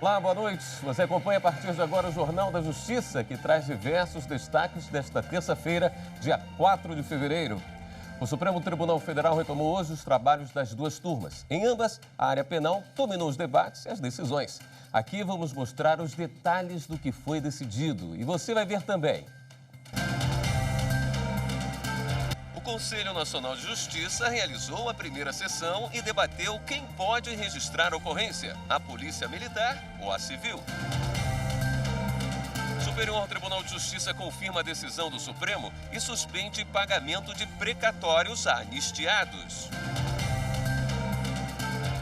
Olá, boa noite. Você acompanha a partir de agora o Jornal da Justiça, que traz diversos destaques desta terça-feira, dia 4 de fevereiro. O Supremo Tribunal Federal retomou hoje os trabalhos das duas turmas. Em ambas, a área penal dominou os debates e as decisões. Aqui vamos mostrar os detalhes do que foi decidido e você vai ver também. O Conselho Nacional de Justiça realizou a primeira sessão e debateu quem pode registrar a ocorrência, a Polícia Militar ou a Civil. O Superior Tribunal de Justiça confirma a decisão do Supremo e suspende pagamento de precatórios a anistiados.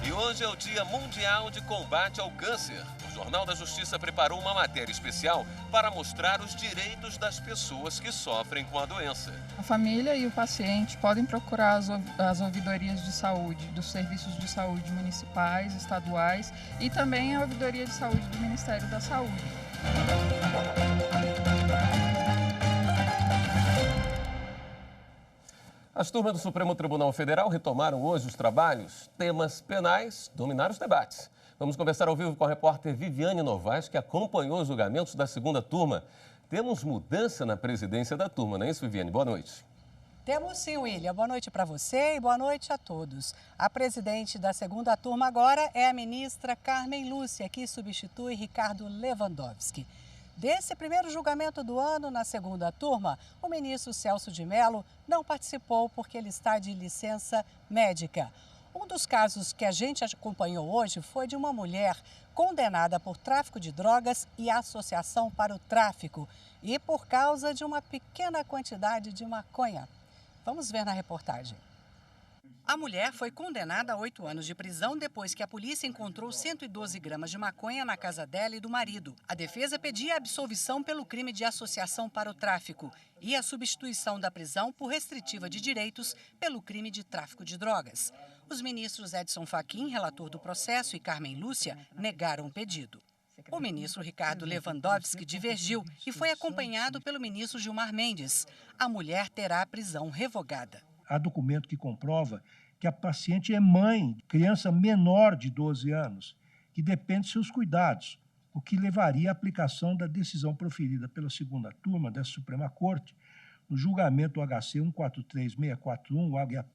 E hoje é o Dia Mundial de Combate ao Câncer. O Jornal da Justiça preparou uma matéria especial para mostrar os direitos das pessoas que sofrem com a doença. A família e o paciente podem procurar as ouvidorias de saúde dos serviços de saúde municipais, estaduais e também a ouvidoria de saúde do Ministério da Saúde. As turmas do Supremo Tribunal Federal retomaram hoje os trabalhos. Temas penais dominaram os debates. Vamos conversar ao vivo com a repórter Viviane Novaes, que acompanhou os julgamentos da segunda turma. Temos mudança na presidência da turma, não é isso, Viviane? Boa noite. Temos sim, William. Boa noite para você e boa noite a todos. A presidente da segunda turma agora é a ministra Carmen Lúcia, que substitui Ricardo Lewandowski. Desse primeiro julgamento do ano na segunda turma, o ministro Celso de Mello não participou porque ele está de licença médica. Um dos casos que a gente acompanhou hoje foi de uma mulher condenada por tráfico de drogas e associação para o tráfico e por causa de uma pequena quantidade de maconha. Vamos ver na reportagem. A mulher foi condenada a 8 anos de prisão depois que a polícia encontrou 112 gramas de maconha na casa dela e do marido. A defesa pedia a absolvição pelo crime de associação para o tráfico e a substituição da prisão por restritiva de direitos pelo crime de tráfico de drogas. Os ministros Edson Fachin, relator do processo, e Carmen Lúcia negaram o pedido. O ministro Ricardo Lewandowski divergiu e foi acompanhado pelo ministro Gilmar Mendes. A mulher terá a prisão revogada. Há documento que comprova que a paciente é mãe, criança menor de 12 anos, que depende de seus cuidados, o que levaria à aplicação da decisão proferida pela segunda turma da Suprema Corte, no julgamento HC 143641,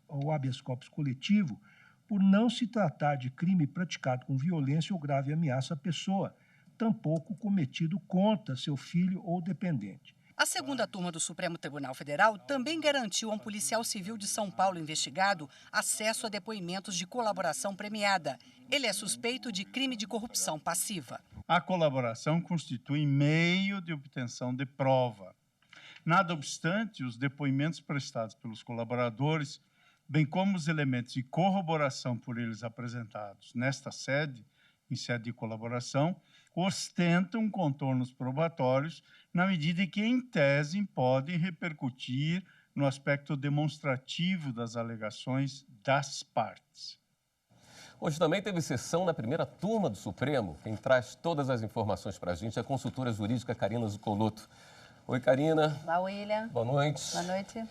o habeas corpus coletivo, por não se tratar de crime praticado com violência ou grave ameaça à pessoa, tampouco cometido contra seu filho ou dependente. A segunda turma do Supremo Tribunal Federal também garantiu a um policial civil de São Paulo investigado acesso a depoimentos de colaboração premiada. Ele é suspeito de crime de corrupção passiva. A colaboração constitui meio de obtenção de prova. Nada obstante, os depoimentos prestados pelos colaboradores, bem como os elementos de corroboração por eles apresentados nesta sede, em sede de colaboração, ostentam contornos probatórios na medida em que, em tese, podem repercutir no aspecto demonstrativo das alegações das partes. Hoje também teve sessão na primeira turma do Supremo. Quem traz todas as informações para a gente é a consultora jurídica Karina Zucoloto. Oi, Karina. Olá, William. Boa noite. Boa noite.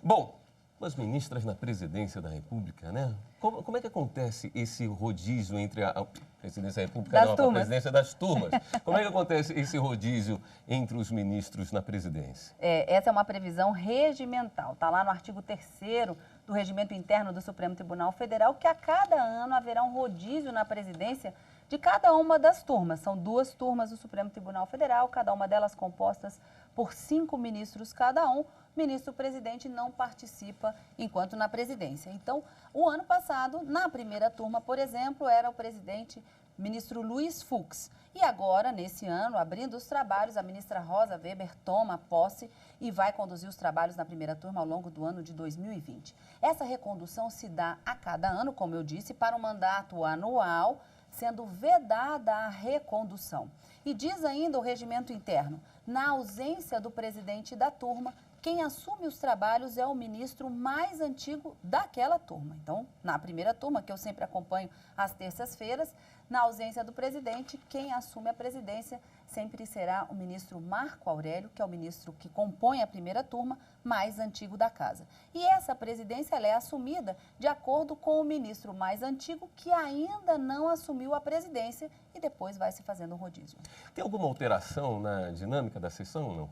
Bom, as ministras na presidência da República, né? Como é que acontece esse rodízio entre a presidência da República, não, a presidência das turmas? Como é que acontece esse rodízio entre os ministros na presidência? Essa é uma previsão regimental. Está lá no artigo 3º do Regimento Interno do Supremo Tribunal Federal, que a cada ano haverá um rodízio na presidência de cada uma das turmas. São 2 turmas do Supremo Tribunal Federal, cada uma delas compostas por 5 ministros cada um. O ministro-presidente não participa enquanto na presidência. Então, o ano passado, na primeira turma, por exemplo, era o presidente ministro Luiz Fux. E agora, nesse ano, abrindo os trabalhos, a ministra Rosa Weber toma posse e vai conduzir os trabalhos na primeira turma ao longo do ano de 2020. Essa recondução se dá a cada ano, como eu disse, para um mandato anual, sendo vedada a recondução. E diz ainda o regimento interno, na ausência do presidente da turma, quem assume os trabalhos é o ministro mais antigo daquela turma. Então, na primeira turma, que eu sempre acompanho às terças-feiras, na ausência do presidente, quem assume a presidência sempre será o ministro Marco Aurélio, que é o ministro que compõe a primeira turma, mais antigo da casa. E essa presidência ela é assumida de acordo com o ministro mais antigo, que ainda não assumiu a presidência e depois vai se fazendo um rodízio. Tem alguma alteração na dinâmica da sessão ou não?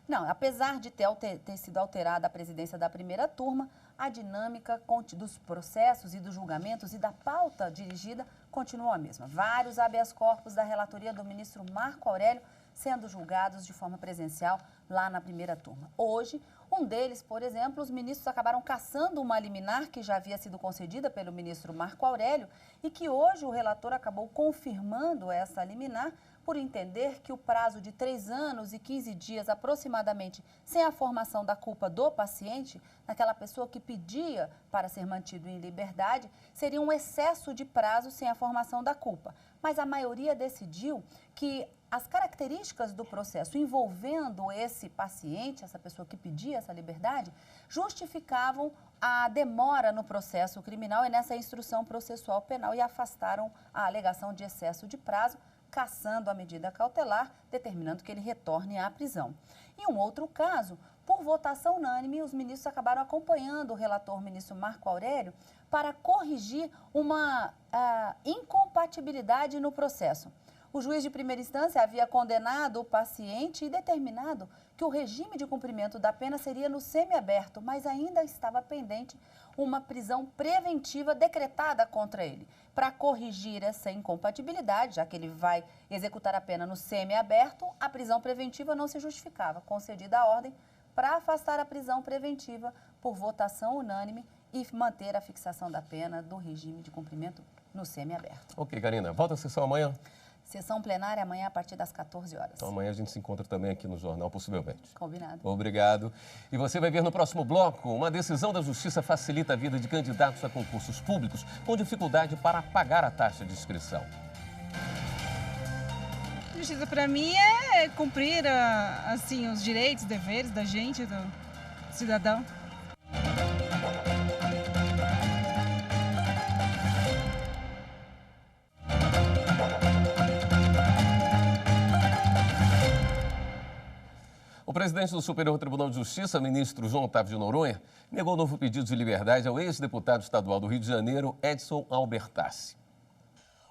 Não, apesar de ter sido alterada a presidência da primeira turma, a dinâmica dos processos e dos julgamentos e da pauta dirigida continua a mesma. Vários habeas corpus da relatoria do ministro Marco Aurélio sendo julgados de forma presencial lá na primeira turma. Hoje, um deles, por exemplo, os ministros acabaram cassando uma liminar que já havia sido concedida pelo ministro Marco Aurélio e que hoje o relator acabou confirmando essa liminar por entender que o prazo de 3 anos e 15 dias aproximadamente sem a formação da culpa do paciente, naquela pessoa que pedia para ser mantido em liberdade, seria um excesso de prazo sem a formação da culpa. Mas a maioria decidiu que as características do processo envolvendo esse paciente, essa pessoa que pedia essa liberdade, justificavam a demora no processo criminal e nessa instrução processual penal e afastaram a alegação de excesso de prazo, cassando a medida cautelar, determinando que ele retorne à prisão. Em um outro caso, por votação unânime, os ministros acabaram acompanhando o relator ministro Marco Aurélio para corrigir uma incompatibilidade no processo. O juiz de primeira instância havia condenado o paciente e determinado que o regime de cumprimento da pena seria no semiaberto, mas ainda estava pendente uma prisão preventiva decretada contra ele. Para corrigir essa incompatibilidade, já que ele vai executar a pena no semiaberto, a prisão preventiva não se justificava, concedida a ordem para afastar a prisão preventiva por votação unânime e manter a fixação da pena do regime de cumprimento no semiaberto. Ok, Karina. Volta a sessão amanhã? Sessão plenária amanhã a partir das 14 horas. Então amanhã a gente se encontra também aqui no Jornal, possivelmente. Combinado. Obrigado. E você vai ver no próximo bloco, uma decisão da Justiça facilita a vida de candidatos a concursos públicos com dificuldade para pagar a taxa de inscrição. Justiça para mim é cumprir assim, os direitos, deveres da gente, do cidadão. O presidente do Superior Tribunal de Justiça, ministro João Otávio de Noronha, negou novo pedido de liberdade ao ex-deputado estadual do Rio de Janeiro, Edson Albertassi.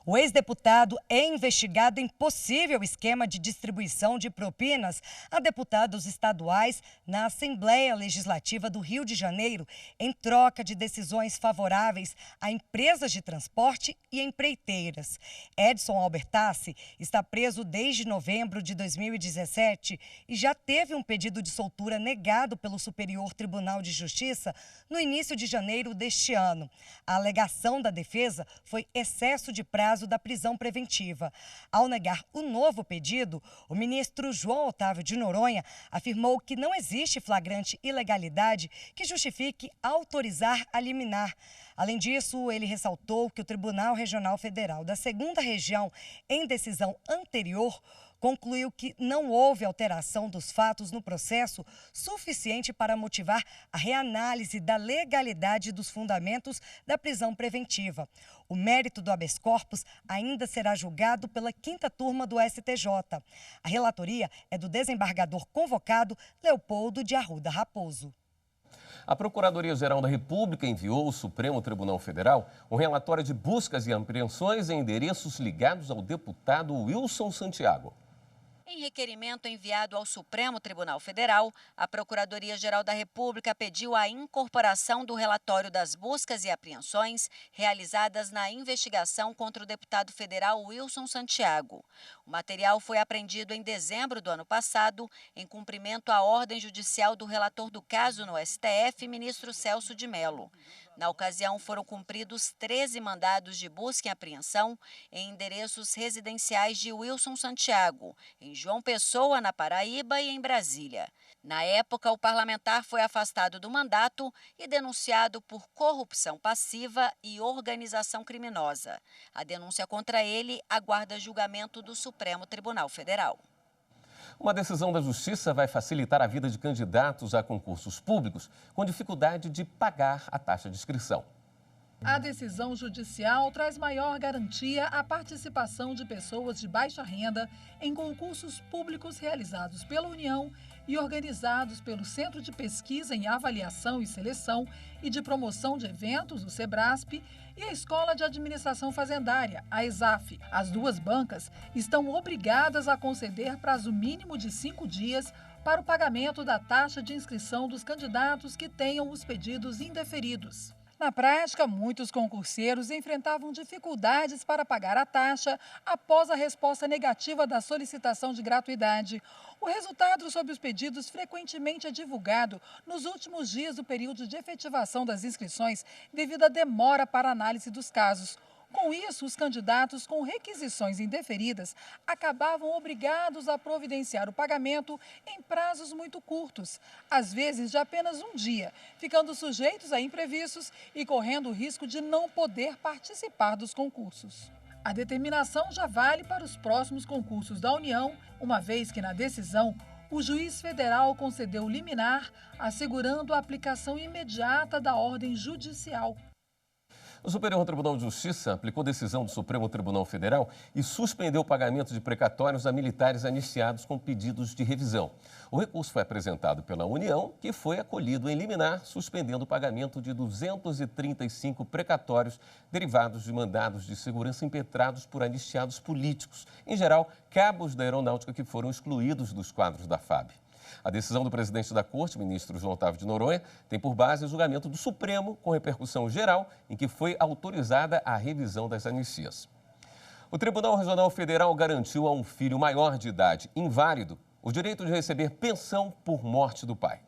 O ex-deputado é investigado em possível esquema de distribuição de propinas a deputados estaduais na Assembleia Legislativa do Rio de Janeiro, em troca de decisões favoráveis a empresas de transporte e empreiteiras. Edson Albertassi está preso desde novembro de 2017 e já teve um pedido de soltura negado pelo Superior Tribunal de Justiça no início de janeiro deste ano. A alegação da defesa foi excesso de prazo da prisão preventiva. Ao negar o novo pedido, o ministro João Otávio de Noronha afirmou que não existe flagrante ilegalidade que justifique autorizar a liminar. Além disso, ele ressaltou que o Tribunal Regional Federal da 2ª Região, em decisão anterior, concluiu que não houve alteração dos fatos no processo suficiente para motivar a reanálise da legalidade dos fundamentos da prisão preventiva. O mérito do habeas corpus ainda será julgado pela 5ª turma do STJ. A relatoria é do desembargador convocado Leopoldo de Arruda Raposo. A Procuradoria-Geral da República enviou ao Supremo Tribunal Federal um relatório de buscas e apreensões em endereços ligados ao deputado Wilson Santiago. Em requerimento enviado ao Supremo Tribunal Federal, a Procuradoria-Geral da República pediu a incorporação do relatório das buscas e apreensões realizadas na investigação contra o deputado federal Wilson Santiago. O material foi apreendido em dezembro do ano passado, em cumprimento à ordem judicial do relator do caso no STF, ministro Celso de Mello. Na ocasião, foram cumpridos 13 mandados de busca e apreensão em endereços residenciais de Wilson Santiago, em João Pessoa, na Paraíba, e em Brasília. Na época, o parlamentar foi afastado do mandato e denunciado por corrupção passiva e organização criminosa. A denúncia contra ele aguarda julgamento do Supremo Tribunal Federal. Uma decisão da Justiça vai facilitar a vida de candidatos a concursos públicos com dificuldade de pagar a taxa de inscrição. A decisão judicial traz maior garantia à participação de pessoas de baixa renda em concursos públicos realizados pela União e organizados pelo Centro de Pesquisa em Avaliação e Seleção e de Promoção de Eventos, o SEBRASP, e a Escola de Administração Fazendária, a ESAF. As duas bancas estão obrigadas a conceder prazo mínimo de 5 dias para o pagamento da taxa de inscrição dos candidatos que tenham os pedidos indeferidos. Na prática, muitos concurseiros enfrentavam dificuldades para pagar a taxa após a resposta negativa da solicitação de gratuidade. O resultado sobre os pedidos frequentemente é divulgado nos últimos dias do período de efetivação das inscrições devido à demora para análise dos casos. Com isso, os candidatos com requisições indeferidas acabavam obrigados a providenciar o pagamento em prazos muito curtos, às vezes de apenas um dia, ficando sujeitos a imprevistos e correndo o risco de não poder participar dos concursos. A determinação já vale para os próximos concursos da União, uma vez que na decisão o juiz federal concedeu liminar, assegurando a aplicação imediata da ordem judicial. O Superior Tribunal de Justiça aplicou decisão do Supremo Tribunal Federal e suspendeu o pagamento de precatórios a militares aniciados com pedidos de revisão. O recurso foi apresentado pela União, que foi acolhido em liminar, suspendendo o pagamento de 235 precatórios derivados de mandados de segurança impetrados por anistiados políticos, em geral, cabos da aeronáutica que foram excluídos dos quadros da FAB. A decisão do presidente da Corte, ministro João Otávio de Noronha, tem por base o julgamento do Supremo, com repercussão geral, em que foi autorizada a revisão das anicias. O Tribunal Regional Federal garantiu a um filho maior de idade, inválido, o direito de receber pensão por morte do pai.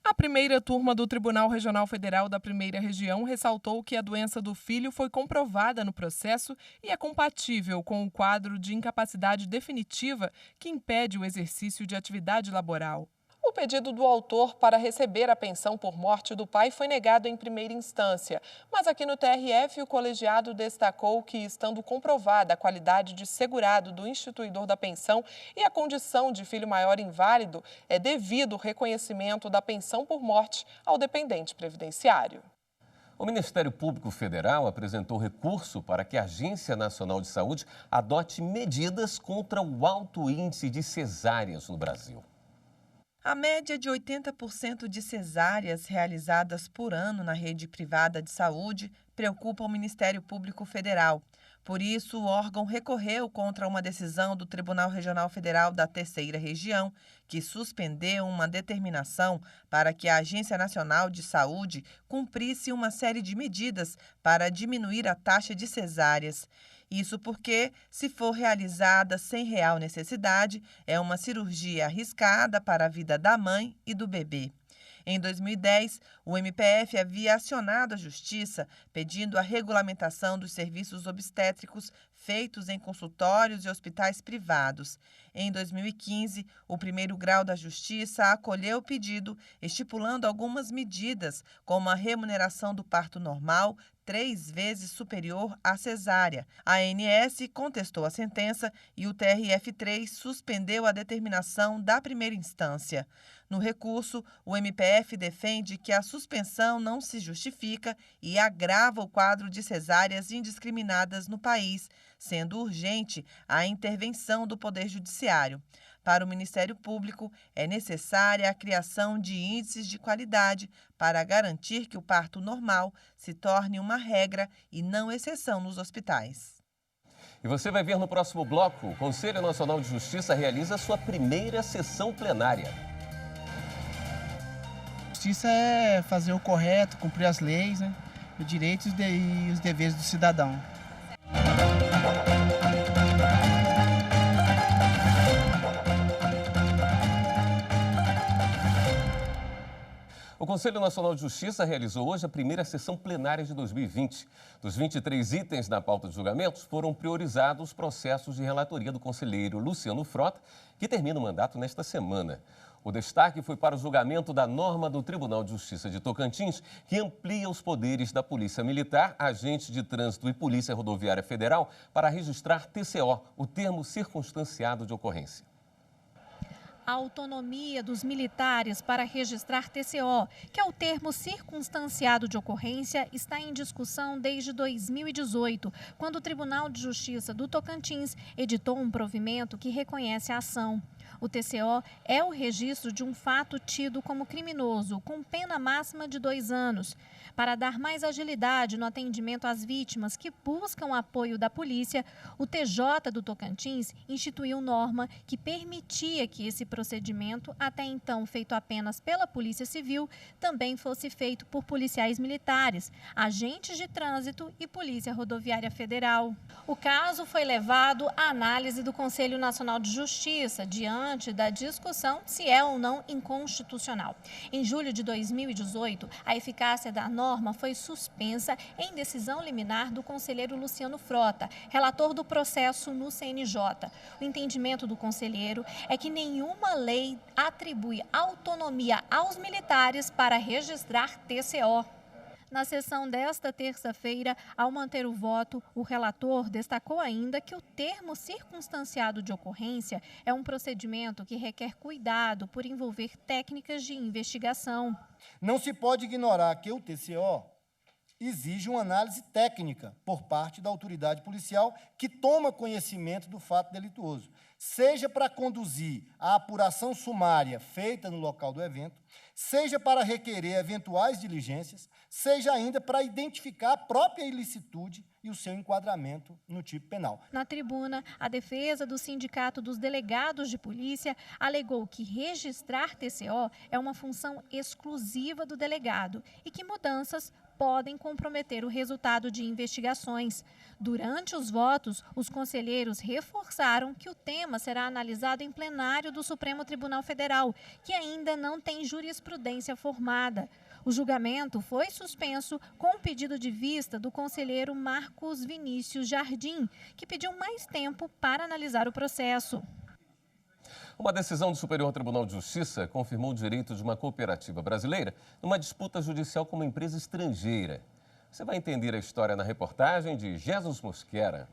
A primeira turma do Tribunal Regional Federal da Primeira Região ressaltou que a doença do filho foi comprovada no processo e é compatível com o quadro de incapacidade definitiva que impede o exercício de atividade laboral. O pedido do autor para receber a pensão por morte do pai foi negado em primeira instância, mas aqui no TRF o colegiado destacou que, estando comprovada a qualidade de segurado do instituidor da pensão e a condição de filho maior inválido, é devido o reconhecimento da pensão por morte ao dependente previdenciário. O Ministério Público Federal apresentou recurso para que a Agência Nacional de Saúde adote medidas contra o alto índice de cesáreas no Brasil. A média de 80% de cesáreas realizadas por ano na rede privada de saúde preocupa o Ministério Público Federal. Por isso, o órgão recorreu contra uma decisão do Tribunal Regional Federal da Terceira Região, que suspendeu uma determinação para que a Agência Nacional de Saúde cumprisse uma série de medidas para diminuir a taxa de cesáreas. Isso porque, se for realizada sem real necessidade, é uma cirurgia arriscada para a vida da mãe e do bebê. Em 2010, o MPF havia acionado a Justiça pedindo a regulamentação dos serviços obstétricos feitos em consultórios e hospitais privados. Em 2015, o primeiro grau da Justiça acolheu o pedido, estipulando algumas medidas, como a remuneração do parto normal, 3 vezes superior à cesárea. A ANS contestou a sentença e o TRF3 suspendeu a determinação da primeira instância. No recurso, o MPF defende que a suspensão não se justifica e agrava o quadro de cesáreas indiscriminadas no país, sendo urgente a intervenção do Poder Judiciário. Para o Ministério Público, é necessária a criação de índices de qualidade para garantir que o parto normal se torne uma regra e não exceção nos hospitais. E você vai ver no próximo bloco, o Conselho Nacional de Justiça realiza sua primeira sessão plenária. Justiça é fazer o correto, cumprir as leis, né? Os direitos e os deveres do cidadão. O Conselho Nacional de Justiça realizou hoje a primeira sessão plenária de 2020. Dos 23 itens na pauta de julgamentos, foram priorizados os processos de relatoria do conselheiro Luciano Frota, que termina o mandato nesta semana. O destaque foi para o julgamento da norma do Tribunal de Justiça de Tocantins, que amplia os poderes da Polícia Militar, Agente de Trânsito e Polícia Rodoviária Federal para registrar TCO, o termo circunstanciado de ocorrência. A autonomia dos militares para registrar TCO, que é o termo circunstanciado de ocorrência, está em discussão desde 2018, quando o Tribunal de Justiça do Tocantins editou um provimento que reconhece a ação. O TCO é o registro de um fato tido como criminoso, com pena máxima de 2 anos. Para dar mais agilidade no atendimento às vítimas que buscam apoio da polícia, o TJ do Tocantins instituiu norma que permitia que esse procedimento, até então feito apenas pela Polícia Civil, também fosse feito por policiais militares, agentes de trânsito e Polícia Rodoviária Federal. O caso foi levado à análise do Conselho Nacional de Justiça, diante da discussão se é ou não inconstitucional. Em julho de 2018, a eficácia da norma foi suspensa em decisão liminar do conselheiro Luciano Frota, relator do processo no CNJ. O entendimento do conselheiro é que nenhuma lei atribui autonomia aos militares para registrar TCO. Na sessão desta terça-feira, ao manter o voto, o relator destacou ainda que o termo circunstanciado de ocorrência é um procedimento que requer cuidado por envolver técnicas de investigação. Não se pode ignorar que o TCO exige uma análise técnica por parte da autoridade policial que toma conhecimento do fato delituoso, seja para conduzir a apuração sumária feita no local do evento, seja para requerer eventuais diligências, seja ainda para identificar a própria ilicitude e o seu enquadramento no tipo penal. Na tribuna, a defesa do Sindicato dos Delegados de Polícia alegou que registrar TCO é uma função exclusiva do delegado e que mudanças podem comprometer o resultado de investigações. Durante os votos, os conselheiros reforçaram que o tema será analisado em plenário do Supremo Tribunal Federal, que ainda não tem jurisprudência formada. O julgamento foi suspenso com o pedido de vista do conselheiro Marcos Vinícius Jardim, que pediu mais tempo para analisar o processo. Uma decisão do Superior Tribunal de Justiça confirmou o direito de uma cooperativa brasileira numa disputa judicial com uma empresa estrangeira. Você vai entender a história na reportagem de Jesus Mosquera.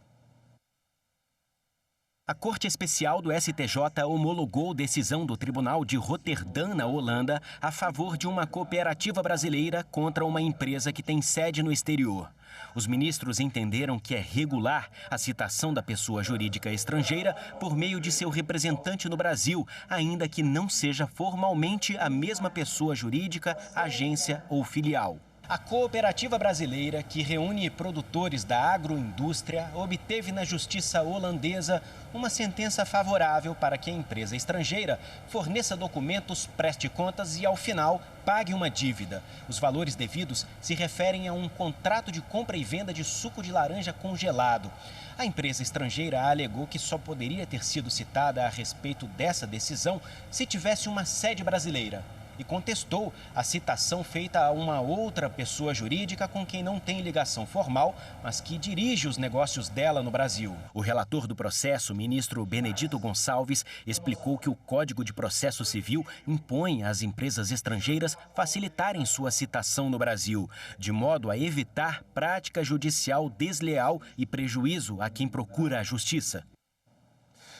A Corte Especial do STJ homologou decisão do Tribunal de Roterdã, na Holanda, a favor de uma cooperativa brasileira contra uma empresa que tem sede no exterior. Os ministros entenderam que é regular a citação da pessoa jurídica estrangeira por meio de seu representante no Brasil, ainda que não seja formalmente a mesma pessoa jurídica, agência ou filial. A cooperativa brasileira, que reúne produtores da agroindústria, obteve na justiça holandesa uma sentença favorável para que a empresa estrangeira forneça documentos, preste contas e, ao final, pague uma dívida. Os valores devidos se referem a um contrato de compra e venda de suco de laranja congelado. A empresa estrangeira alegou que só poderia ter sido citada a respeito dessa decisão se tivesse uma sede brasileira. E contestou a citação feita a uma outra pessoa jurídica com quem não tem ligação formal, mas que dirige os negócios dela no Brasil. O relator do processo, o ministro Benedito Gonçalves, explicou que o Código de Processo Civil impõe às empresas estrangeiras facilitarem sua citação no Brasil, de modo a evitar prática judicial desleal e prejuízo a quem procura a justiça.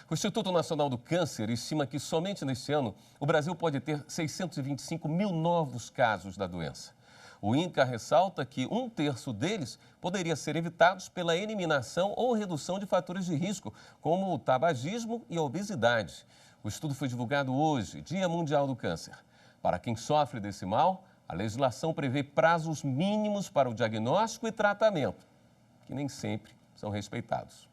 O Instituto Nacional do Câncer estima que somente neste ano o Brasil pode ter 625 mil novos casos da doença. O INCA ressalta que 1/3 deles poderia ser evitados pela eliminação ou redução de fatores de risco, como o tabagismo e a obesidade. O estudo foi divulgado hoje, Dia Mundial do Câncer. Para quem sofre desse mal, a legislação prevê prazos mínimos para o diagnóstico e tratamento, que nem sempre são respeitados.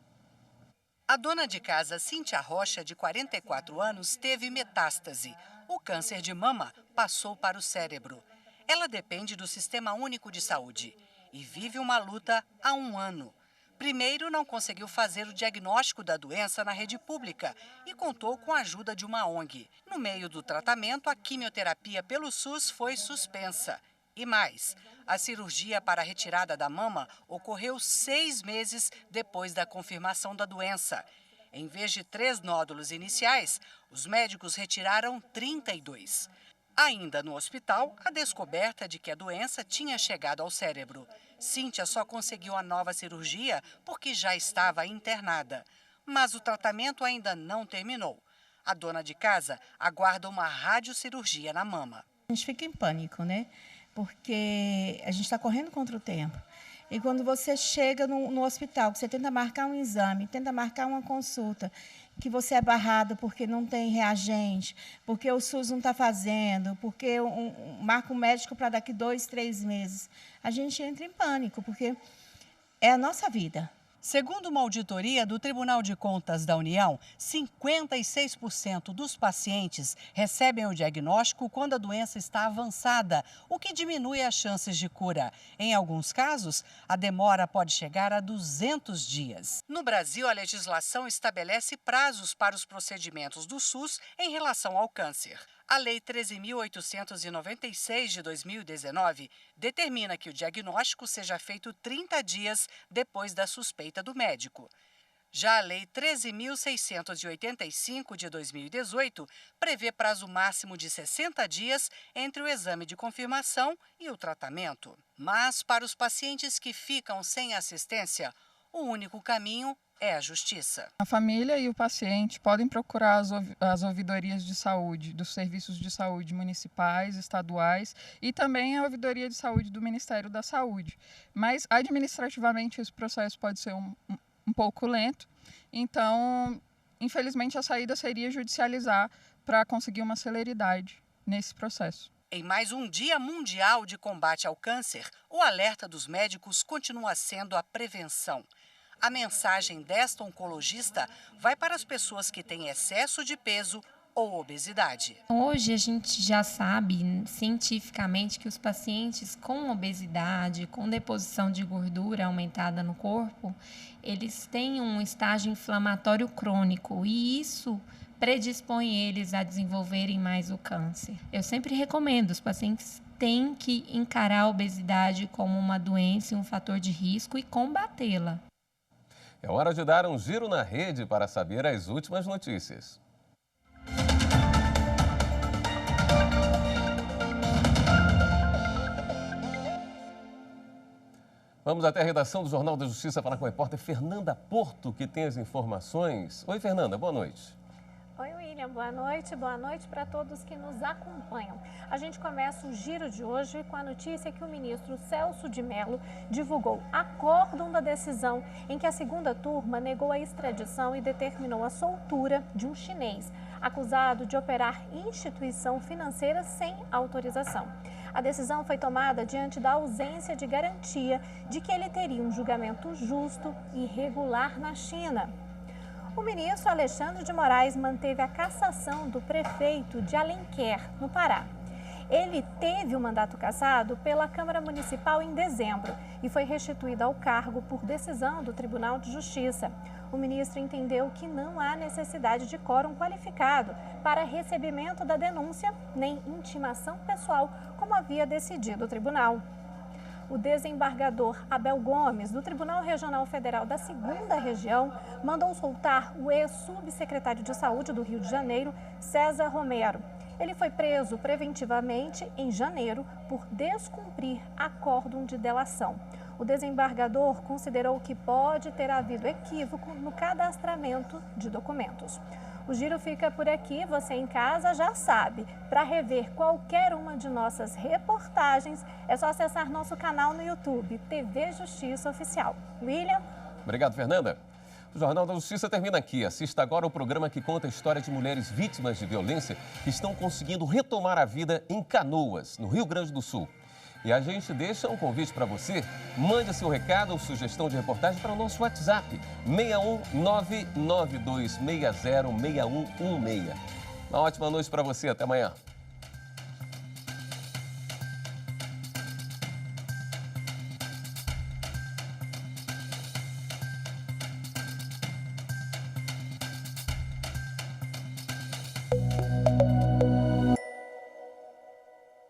A dona de casa, Cíntia Rocha, de 44 anos, teve metástase. O câncer de mama passou para o cérebro. Ela depende do Sistema Único de Saúde e vive uma luta há 1 ano. Primeiro, não conseguiu fazer o diagnóstico da doença na rede pública e contou com a ajuda de uma ONG. No meio do tratamento, a quimioterapia pelo SUS foi suspensa. E mais, a cirurgia para a retirada da mama ocorreu 6 meses depois da confirmação da doença. Em vez de 3 nódulos iniciais, os médicos retiraram 32. Ainda no hospital, a descoberta de que a doença tinha chegado ao cérebro. Cíntia só conseguiu a nova cirurgia porque já estava internada. Mas o tratamento ainda não terminou. A dona de casa aguarda uma radiocirurgia na mama. A gente fica em pânico, né? Porque a gente está correndo contra o tempo. E quando você chega no hospital, que você tenta marcar um exame, tenta marcar uma consulta, que você é barrado porque não tem reagente, porque o SUS não está fazendo, porque marca um médico para daqui 2, 3 meses, a gente entra em pânico, porque é a nossa vida. Segundo uma auditoria do Tribunal de Contas da União, 56% dos pacientes recebem o diagnóstico quando a doença está avançada, o que diminui as chances de cura. Em alguns casos, a demora pode chegar a 200 dias. No Brasil, a legislação estabelece prazos para os procedimentos do SUS em relação ao câncer. A Lei 13.896 de 2019 determina que o diagnóstico seja feito 30 dias depois da suspeita do médico. Já a Lei 13.685 de 2018 prevê prazo máximo de 60 dias entre o exame de confirmação e o tratamento. Mas, para os pacientes que ficam sem assistência, o único caminho é a justiça. A família e o paciente podem procurar as ouvidorias de saúde dos serviços de saúde municipais, estaduais e também a ouvidoria de saúde do Ministério da Saúde. Mas, administrativamente, esse processo pode ser um pouco lento, então, infelizmente, a saída seria judicializar para conseguir uma celeridade nesse processo. Em mais um Dia Mundial de Combate ao Câncer, o alerta dos médicos continua sendo a prevenção. A mensagem desta oncologista vai para as pessoas que têm excesso de peso ou obesidade. Hoje a gente já sabe cientificamente que os pacientes com obesidade, com deposição de gordura aumentada no corpo, eles têm um estágio inflamatório crônico e isso predispõe eles a desenvolverem mais o câncer. Eu sempre recomendo, os pacientes têm que encarar a obesidade como uma doença e um fator de risco e combatê-la. É hora de dar um giro na rede para saber as últimas notícias. Vamos até a redação do Jornal da Justiça falar com a repórter Fernanda Porto, que tem as informações. Oi, Fernanda, boa noite. Oi, William, boa noite para todos que nos acompanham. A gente começa o giro de hoje com a notícia que o ministro Celso de Mello divulgou acórdão da decisão em que a segunda turma negou a extradição e determinou a soltura de um chinês acusado de operar instituição financeira sem autorização. A decisão foi tomada diante da ausência de garantia de que ele teria um julgamento justo e regular na China. O ministro Alexandre de Moraes manteve a cassação do prefeito de Alenquer, no Pará. Ele teve o mandato cassado pela Câmara Municipal em dezembro e foi restituído ao cargo por decisão do Tribunal de Justiça. O ministro entendeu que não há necessidade de quórum qualificado para recebimento da denúncia, nem intimação pessoal, como havia decidido o tribunal. O desembargador Abel Gomes, do Tribunal Regional Federal da 2ª Região, mandou soltar o ex-subsecretário de Saúde do Rio de Janeiro, César Romero. Ele foi preso preventivamente em janeiro por descumprir acórdão de delação. O desembargador considerou que pode ter havido equívoco no cadastramento de documentos. O giro fica por aqui, você em casa já sabe. Para rever qualquer uma de nossas reportagens, é só acessar nosso canal no YouTube, TV Justiça Oficial. William? Obrigado, Fernanda. O Jornal da Justiça termina aqui. Assista agora o programa que conta a história de mulheres vítimas de violência que estão conseguindo retomar a vida em Canoas, no Rio Grande do Sul. E a gente deixa um convite para você. Mande seu recado ou sugestão de reportagem para o nosso WhatsApp, 61992606116. Uma ótima noite para você. Até amanhã.